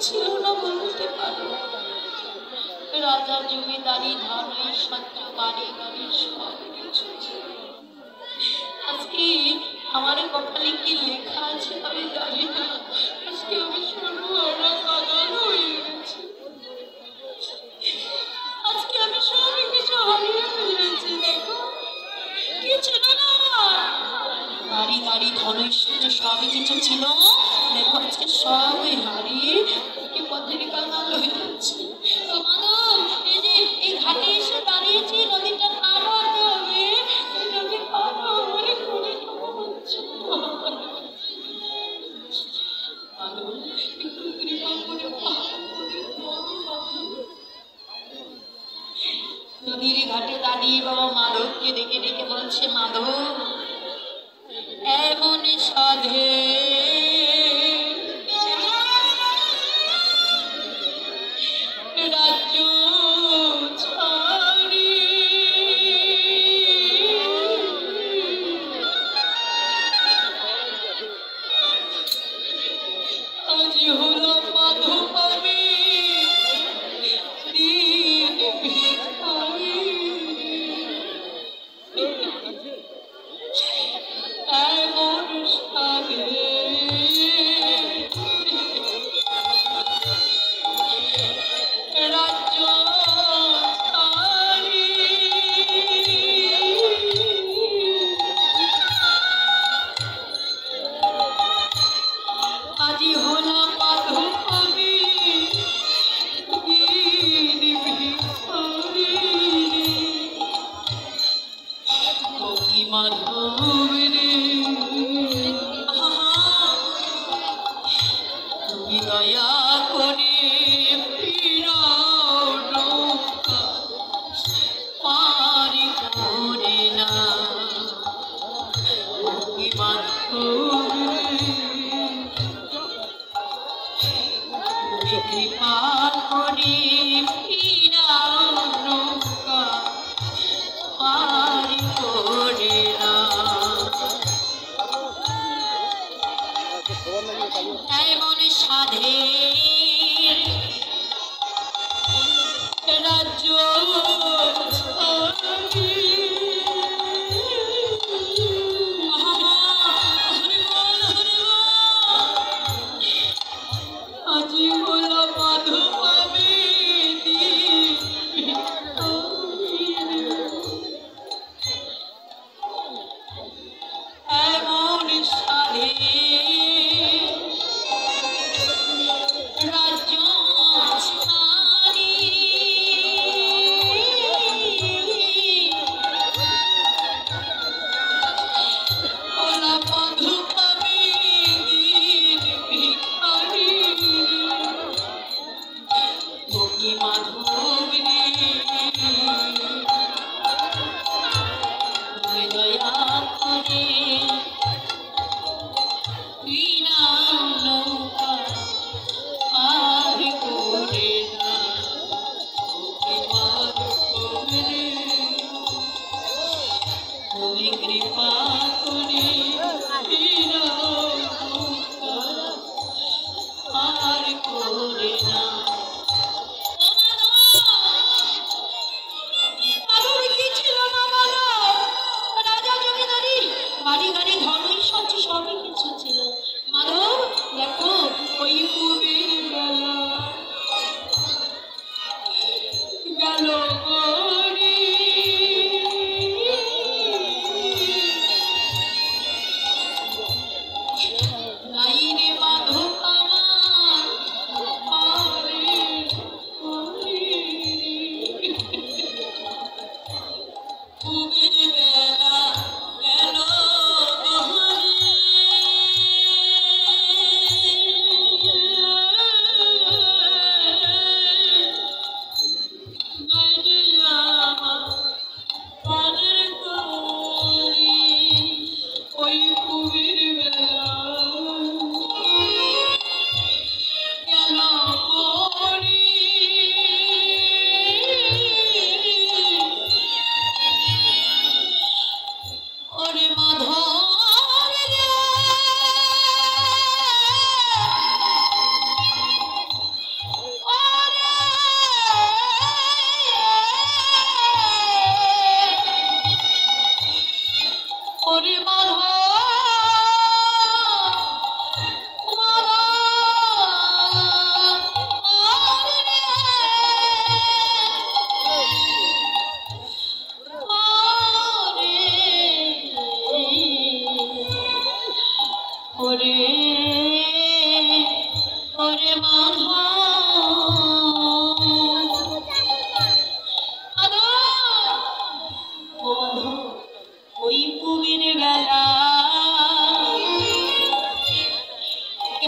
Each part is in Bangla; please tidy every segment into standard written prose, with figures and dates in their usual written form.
ছিল না বলতে পারো। রাজা জমিদারি ধন ঐশ্বর্য বাড়ি গাড়ি সব কিছু ছিল। আজকে আমার কপালে কি লেখা আছে আমি জানি না। আজকে আমি সর্বহারা কাঙাল হয়ে গেছি। আজকে আমি সব কিছু হারিয়ে ফেলেছি। দেখো কি ছিল না আমার বাড়ি গাড়ি ধন ঐশ্বর্য সবই কিছু ছিল। দেখো আজকে সবই হারিয়ে কি পথের কাঙাল হয়ে যাচ্ছে। মাধব এই যে এই ঘাটে এসে দাঁড়িয়েছি, নদীটা পার হতে হবে। এই নদী পার হয়ে ঘুরে হচ্ছে একটু কৃপা করে নদীর ঘাটে দাঁড়িয়ে বাবা মাধবকে ডেকে ডেকে বলছে, মাধব এমন সাধে রাজ্য ছাড়ি আজ হলো মাধব আমি দিন ভিখারি। এমন সাধে রাজ্য ছাড়ি আজি হলাম মাধব আমি দিন ভিখারি। কি মাধব রে তুমি দয়া করে ফিরাও নৌকা পারি করে না। কি মাধব রে তুমি কৃপা করে ফিরাও নৌকা পারি করে না। এমন সাধে রাজ্য ছাড়ি আজি হলো মাধব আমি দিন ভিখারি। এমন সাধে রাজ্য ছাড়ি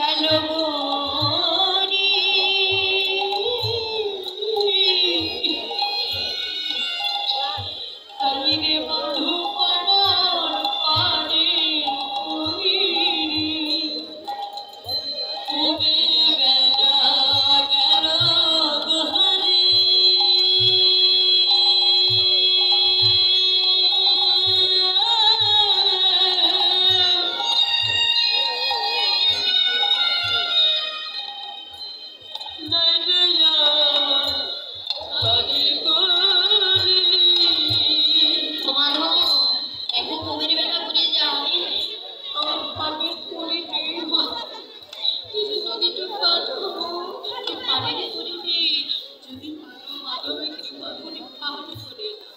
গেল গো